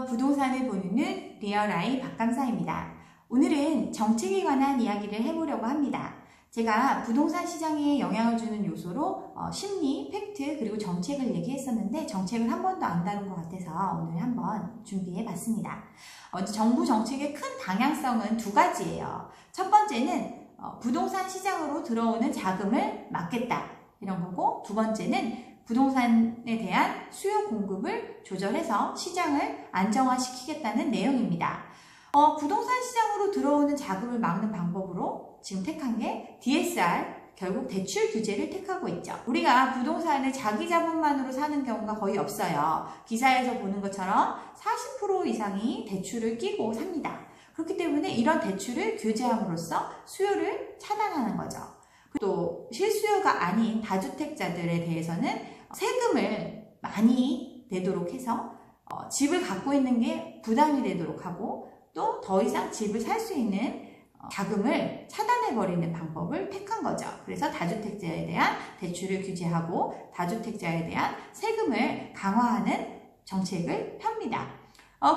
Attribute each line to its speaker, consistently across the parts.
Speaker 1: 부동산을 보는 리얼아이 박감사입니다. 오늘은 정책에 관한 이야기를 해보려고 합니다. 제가 부동산 시장에 영향을 주는 요소로 심리, 팩트, 그리고 정책을 얘기했었는데 정책을 한 번도 안 다룬 것 같아서 오늘 한번 준비해봤습니다. 정부 정책의 큰 방향성은 두 가지예요. 첫 번째는 부동산 시장으로 들어오는 자금을 막겠다 이런 거고, 두 번째는 부동산에 대한 수요 공급을 조절해서 시장을 안정화시키겠다는 내용입니다. 부동산 시장으로 들어오는 자금을 막는 방법으로 지금 택한 게 DSR, 결국 대출 규제를 택하고 있죠. 우리가 부동산을 자기 자본만으로 사는 경우가 거의 없어요. 기사에서 보는 것처럼 40% 이상이 대출을 끼고 삽니다. 그렇기 때문에 이런 대출을 규제함으로써 수요를 차단하는 거죠. 또 실수요가 아닌 다주택자들에 대해서는 세금을 많이 내도록 해서 집을 갖고 있는 게 부담이 되도록 하고, 또 더 이상 집을 살 수 있는 자금을 차단해버리는 방법을 택한 거죠. 그래서 다주택자에 대한 대출을 규제하고 다주택자에 대한 세금을 강화하는 정책을 펴니다.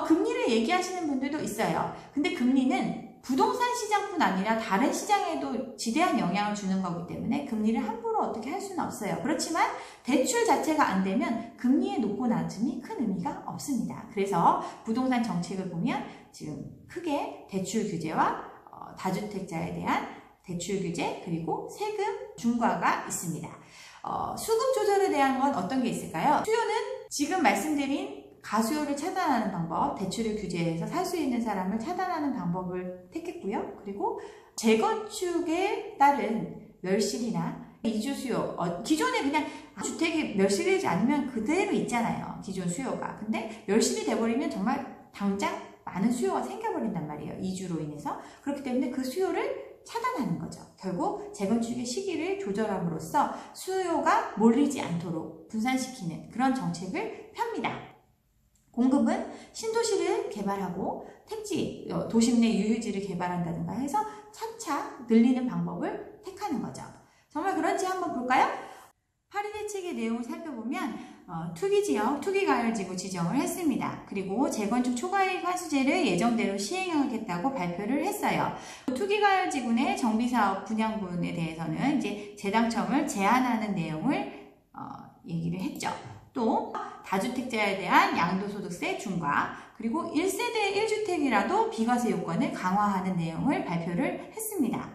Speaker 1: 금리를 얘기하시는 분들도 있어요. 근데 금리는 부동산 시장뿐 아니라 다른 시장에도 지대한 영향을 주는 거기 때문에 금리를 함부로 어떻게 할 수는 없어요. 그렇지만 대출 자체가 안 되면 금리의 높고 낮음이 큰 의미가 없습니다. 그래서 부동산 정책을 보면 지금 크게 대출 규제와 다주택자에 대한 대출 규제, 그리고 세금 중과가 있습니다. 수급 조절에 대한 건 어떤 게 있을까요? 수요는 지금 말씀드린 가수요를 차단하는 방법, 대출을 규제해서 살 수 있는 사람을 차단하는 방법을 택했고요. 그리고 재건축에 따른 멸실이나 이주 수요, 기존에 그냥 주택이 멸실되지 않으면 그대로 있잖아요. 기존 수요가. 근데 멸실이 돼버리면 정말 당장 많은 수요가 생겨버린단 말이에요. 이주로 인해서. 그렇기 때문에 그 수요를 차단하는 거죠. 결국 재건축의 시기를 조절함으로써 수요가 몰리지 않도록 분산시키는 그런 정책을 펴니다. 공급은 신도시를 개발하고 택지, 도심 내 유휴지를 개발한다든가 해서 차차 늘리는 방법을 택하는 거죠. 정말 그런지 한번 볼까요? 파리 대책의 내용을 살펴보면 투기지역, 투기가열지구 지정을 했습니다. 그리고 재건축 초과이익 환수제를 예정대로 시행하겠다고 발표를 했어요. 투기가열지구 내 정비사업 분양분에 대해서는 이제 재당첨을 제한하는 내용을 얘기를 했죠. 또 다주택자에 대한 양도소득세 중과, 그리고 1세대 1주택이라도 비과세 요건을 강화하는 내용을 발표를 했습니다.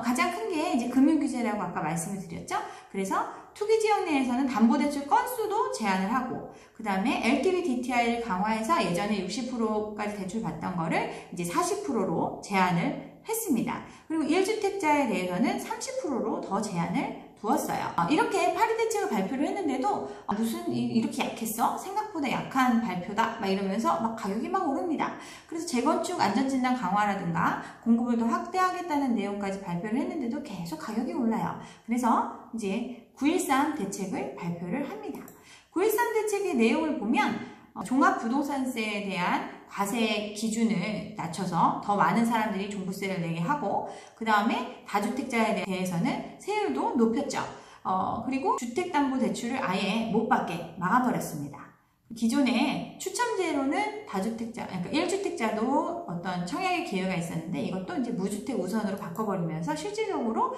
Speaker 1: 가장 큰 게 이제 금융규제라고 아까 말씀을 드렸죠. 그래서 투기지역 내에서는 담보대출 건수도 제한을 하고, 그 다음에 LTV DTI를 강화해서 예전에 60%까지 대출 받던 거를 이제 40%로 제한을 했습니다. 그리고 1주택자에 대해서는 30%로 더 제한을 두었어요. 이렇게 파리 대책을 발표를 했는데도 무슨 이렇게 약했어? 생각보다 약한 발표다? 막 이러면서 막 가격이 막 오릅니다. 그래서 재건축 안전진단 강화라든가 공급을 더 확대하겠다는 내용까지 발표를 했는데도 계속 가격이 올라요. 그래서 이제 9.13 대책을 발표를 합니다. 9.13 대책의 내용을 보면 종합부동산세에 대한 과세 기준을 낮춰서 더 많은 사람들이 종부세를 내게 하고, 그 다음에 다주택자에 대해서는 세율도 높였죠. 그리고 주택담보대출을 아예 못 받게 막아버렸습니다. 기존에 추첨제로는 다주택자, 그러니까 1주택자도 어떤 청약의 기회가 있었는데 이것도 이제 무주택 우선으로 바꿔버리면서 실질적으로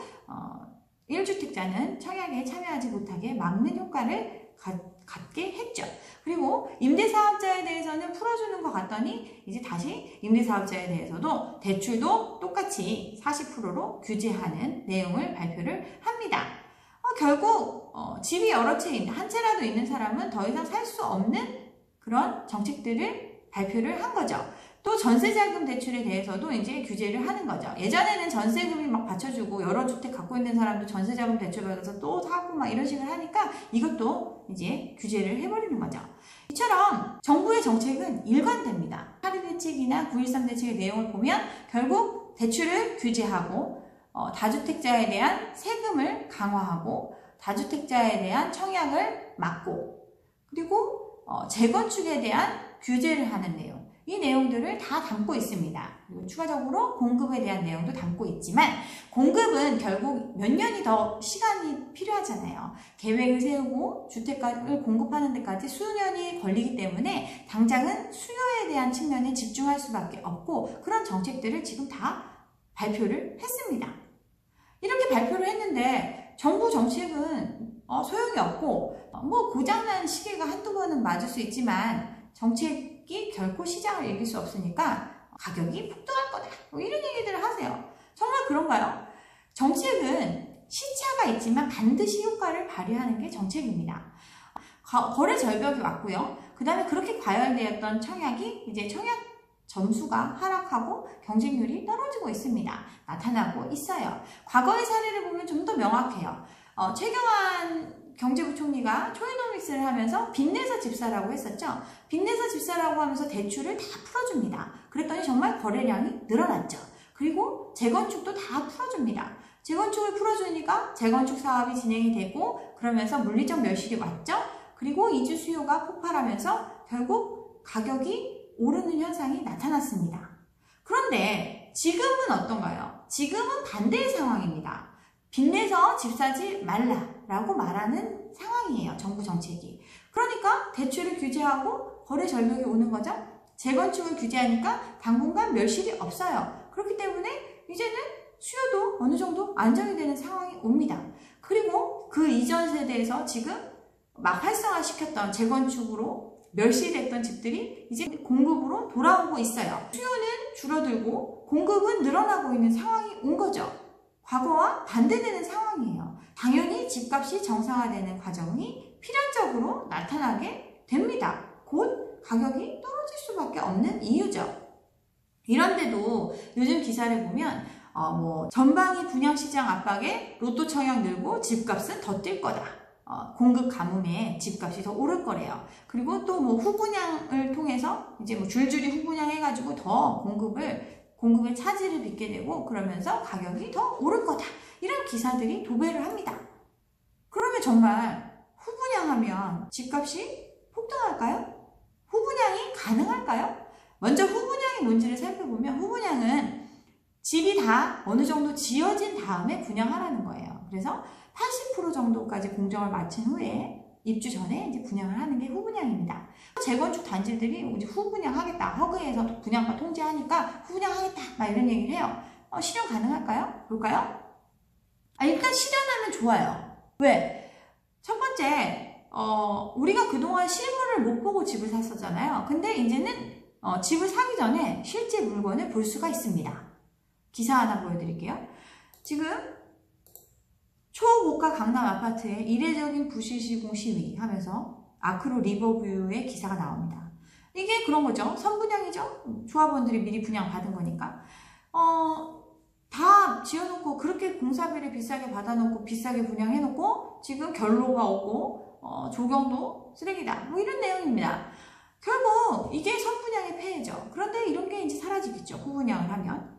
Speaker 1: 1주택자는 청약에 참여하지 못하게 막는 효과를 갖게 했죠. 그리고 임대사업자에 대해서는 풀어주는 것 같더니 이제 다시 임대사업자에 대해서도 대출도 똑같이 40%로 규제하는 내용을 발표를 합니다. 결국 집이 여러 채 있는, 한 채라도 있는 사람은 더 이상 살 수 없는 그런 정책들을 발표를 한 거죠. 또 전세자금 대출에 대해서도 이제 규제를 하는 거죠. 예전에는 전세금이 막 받쳐주고 여러 주택 갖고 있는 사람도 전세자금 대출 받아서 또 사고 막 이런 식으로 하니까 이것도 이제 규제를 해버리는 거죠. 이처럼 정부의 정책은 일관됩니다. 파리 대책이나 9.13 대책의 내용을 보면 결국 대출을 규제하고 다주택자에 대한 세금을 강화하고 다주택자에 대한 청약을 막고, 그리고 재건축에 대한 규제를 하는 내용, 이 내용들을 다 담고 있습니다. 그리고 추가적으로 공급에 대한 내용도 담고 있지만 공급은 결국 몇 년이 더 시간이 필요하잖아요. 계획을 세우고 주택을 공급하는 데까지 수년이 걸리기 때문에 당장은 수요에 대한 측면에 집중할 수밖에 없고 그런 정책들을 지금 다 발표를 했습니다. 이렇게 발표를 했는데 정부 정책은 소용이 없고 뭐 고장난 시계가 한두 번은 맞을 수 있지만 정책이 결코 시장을 이길 수 없으니까 가격이 폭등할 거다. 뭐 이런 얘기들을 하세요. 정말 그런가요? 정책은 시차가 있지만 반드시 효과를 발휘하는 게 정책입니다. 거래 절벽이 왔고요. 그 다음에 그렇게 과열되었던 청약이 이제 청약 점수가 하락하고 경쟁률이 떨어지고 있습니다. 나타나고 있어요. 과거의 사례를 보면 좀 더 명확해요. 최경환 경제부총리가 초이노믹스를 하면서 빚내서 집사라고 했었죠. 빚내서 집사라고 하면서 대출을 다 풀어줍니다. 그랬더니 정말 거래량이 늘어났죠. 그리고 재건축도 다 풀어줍니다. 재건축을 풀어주니까 재건축 사업이 진행이 되고 그러면서 물리적 멸실이 왔죠. 그리고 이주 수요가 폭발하면서 결국 가격이 오르는 현상이 나타났습니다. 그런데 지금은 어떤가요? 지금은 반대의 상황입니다. 빚내서 집 사지 말라라고 말하는 상황이에요. 정부 정책이. 그러니까 대출을 규제하고 거래 절벽이 오는 거죠. 재건축을 규제하니까 당분간 멸실이 없어요. 그렇기 때문에 이제는 수요도 어느 정도 안정이 되는 상황이 옵니다. 그리고 그 이전 세대에서 지금 막 활성화시켰던 재건축으로 멸실됐던 집들이 이제 공급으로 돌아오고 있어요. 수요는 줄어들고 공급은 늘어나고 있는 상황이 온 거죠. 과거와 반대되는 상황이에요. 당연히 집값이 정상화되는 과정이 필연적으로 나타나게 됩니다. 곧 가격이 떨어질 수밖에 없는 이유죠. 이런데도 요즘 기사를 보면 전방위 분양시장 압박에 로또 청약 늘고 집값은 더 뛸 거다. 공급 가뭄에 집값이 더 오를 거래요. 그리고 또 후분양을 통해서 이제 줄줄이 후분양 해가지고 더 공급의 차질을 빚게 되고 그러면서 가격이 더 오를 거다. 이런 기사들이 도배를 합니다. 그러면 정말 후분양하면 집값이 폭등할까요? 후분양이 가능할까요? 먼저 후분양의 뭔지를 살펴보면 후분양은 집이 다 어느 정도 지어진 다음에 분양하라는 거예요. 그래서 80% 정도까지 공정을 마친 후에 입주 전에 이제 분양을 하는 게 후분양입니다. 재건축 단지들이 이제 후분양하겠다. 허그에서 분양가 통제하니까 후분양하겠다. 막 이런 얘기를 해요. 실현 가능할까요? 볼까요? 일단 실현하면 좋아요. 왜? 첫 번째, 우리가 그동안 실물을 못 보고 집을 샀었잖아요. 근데 이제는 집을 사기 전에 실제 물건을 볼 수가 있습니다. 기사 하나 보여드릴게요. 지금 초고가 강남 아파트에 이례적인 부실 시공 시위 하면서 아크로 리버뷰의 기사가 나옵니다. 이게 그런 거죠. 선분양이죠. 조합원들이 미리 분양 받은 거니까. 다 지어놓고 그렇게 공사비를 비싸게 받아놓고 비싸게 분양해놓고 지금 결로가 오고 조경도 쓰레기다. 이런 내용입니다. 결국 이게 선분양의 폐해죠. 그런데 이런 게 이제 사라지겠죠. 후분양을 하면.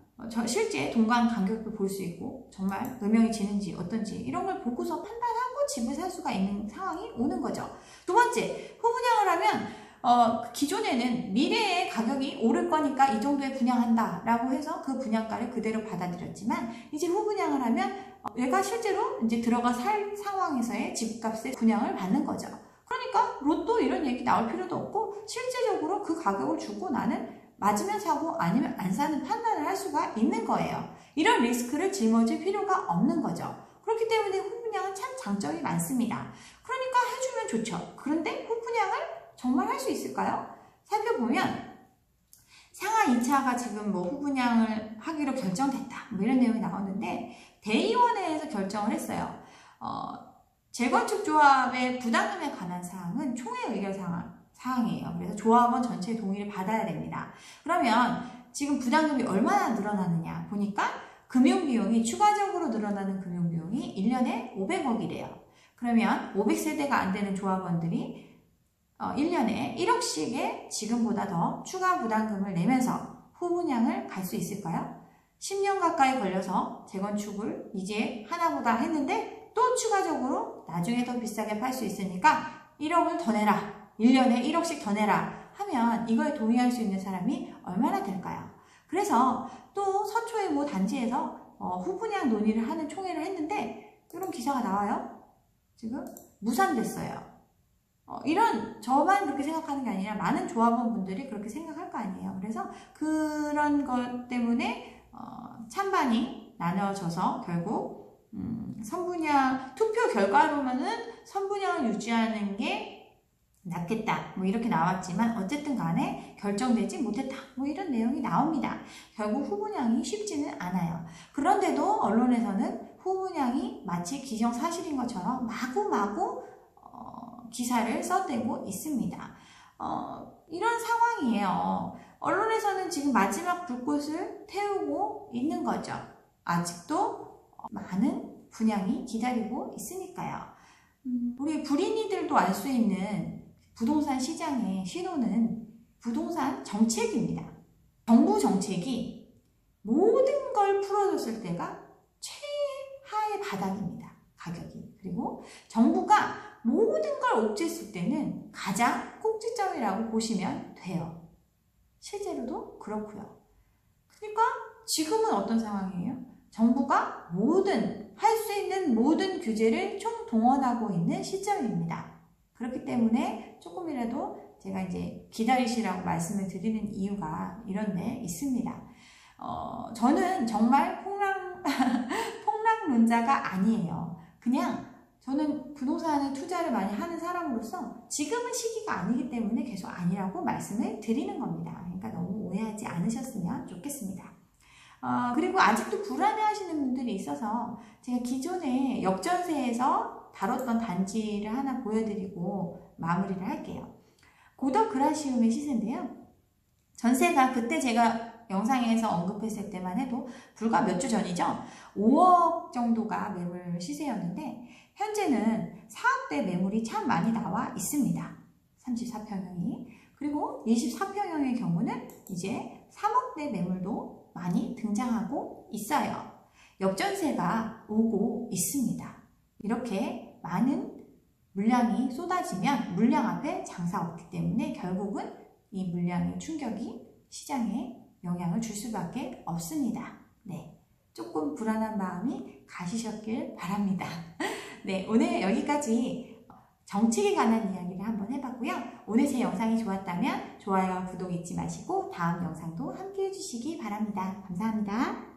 Speaker 1: 실제 동간 간격도 볼 수 있고 정말 음영이 지는지 어떤지 이런 걸 보고서 판단하고 집을 살 수가 있는 상황이 오는 거죠. 두 번째, 후분양을 하면 기존에는 미래에 가격이 오를 거니까 이 정도에 분양한다 라고 해서 그 분양가를 그대로 받아들였지만 이제 후분양을 하면 얘가 실제로 이제 들어가 살 상황에서의 집값에 분양을 받는 거죠. 그러니까 로또 이런 얘기 나올 필요도 없고 실제적으로 그 가격을 주고 나는 맞으면 사고 아니면 안 사는 판단을 할 수가 있는 거예요. 이런 리스크를 짊어질 필요가 없는 거죠. 그렇기 때문에 후분양은 참 장점이 많습니다. 그러니까 해주면 좋죠. 그런데 후분양을 정말 할 수 있을까요? 살펴보면 상하 2차가 지금 후분양을 하기로 결정됐다. 이런 내용이 나오는데 대의원회에서 결정을 했어요. 재건축 조합의 부담금에 관한 사항은 총회 의결 사항이에요. 그래서 조합원 전체의 동의를 받아야 됩니다. 그러면 지금 부담금이 얼마나 늘어나느냐 보니까 금융비용이 추가적으로 늘어나는 금융비용이 1년에 500억이래요. 그러면 500세대가 안 되는 조합원들이 1년에 1억씩의 지금보다 더 추가 부담금을 내면서 후분양을 갈 수 있을까요? 10년 가까이 걸려서 재건축을 이제 하나보다 했는데 또 추가적으로 나중에 더 비싸게 팔 수 있으니까 1억을 더 내라. 1년에 1억씩 더 내라 하면 이거에 동의할 수 있는 사람이 얼마나 될까요? 그래서 또 서초의 모 단지에서 후분양 논의를 하는 총회를 했는데 이런 기사가 나와요. 지금 무산됐어요. 이런 저만 그렇게 생각하는 게 아니라 많은 조합원 분들이 그렇게 생각할 거 아니에요. 그래서 그런 것 때문에 찬반이 나눠져서 결국 선분양 투표 결과로만은 선분양을 유지하는 게 낫겠다 뭐 이렇게 나왔지만 어쨌든 간에 결정되지 못했다 뭐 이런 내용이 나옵니다. 결국 후분양이 쉽지는 않아요. 그런데도 언론에서는 후분양이 마치 기정사실인 것처럼 마구마구 기사를 써대고 있습니다. 이런 상황이에요. 언론에서는 지금 마지막 불꽃을 태우고 있는 거죠. 아직도 많은 분양이 기다리고 있으니까요. 우리 불인이들도 알 수 있는 부동산 시장의 신호는 부동산 정책입니다. 정부 정책이 모든 걸 풀어줬을 때가 최하의 바닥입니다. 가격이. 그리고 정부가 모든 걸 옥죄했을 때는 가장 꼭지점이라고 보시면 돼요. 실제로도 그렇고요. 그러니까 지금은 어떤 상황이에요? 정부가 할 수 있는 모든 규제를 총동원하고 있는 시점입니다. 그렇기 때문에 조금이라도 제가 이제 기다리시라고 말씀을 드리는 이유가 이런 데 있습니다. 저는 정말 폭락론자가 아니에요. 그냥 저는 부동산에 투자를 많이 하는 사람으로서 지금은 시기가 아니기 때문에 계속 아니라고 말씀을 드리는 겁니다. 그러니까 너무 오해하지 않으셨으면 좋겠습니다. 그리고 아직도 불안해 하시는 분들이 있어서 제가 기존에 역전세에서 다뤘던 단지를 하나 보여드리고 마무리를 할게요. 고덕 그라시움의 시세인데요. 전세가 그때 제가 영상에서 언급했을 때만 해도 불과 몇 주 전이죠. 5억 정도가 매물 시세였는데 현재는 4억대 매물이 참 많이 나와 있습니다. 34평형이. 그리고 24평형의 경우는 이제 3억대 매물도 많이 등장하고 있어요. 역전세가 오고 있습니다. 이렇게 많은 물량이 쏟아지면 물량 앞에 장사 없기 때문에 결국은 이 물량의 충격이 시장에 영향을 줄 수밖에 없습니다. 네, 조금 불안한 마음이 가시셨길 바랍니다. 네, 오늘 여기까지 정책에 관한 이야기를 한번 해봤고요. 오늘 제 영상이 좋았다면 좋아요와 구독 잊지 마시고 다음 영상도 함께 해주시기 바랍니다. 감사합니다.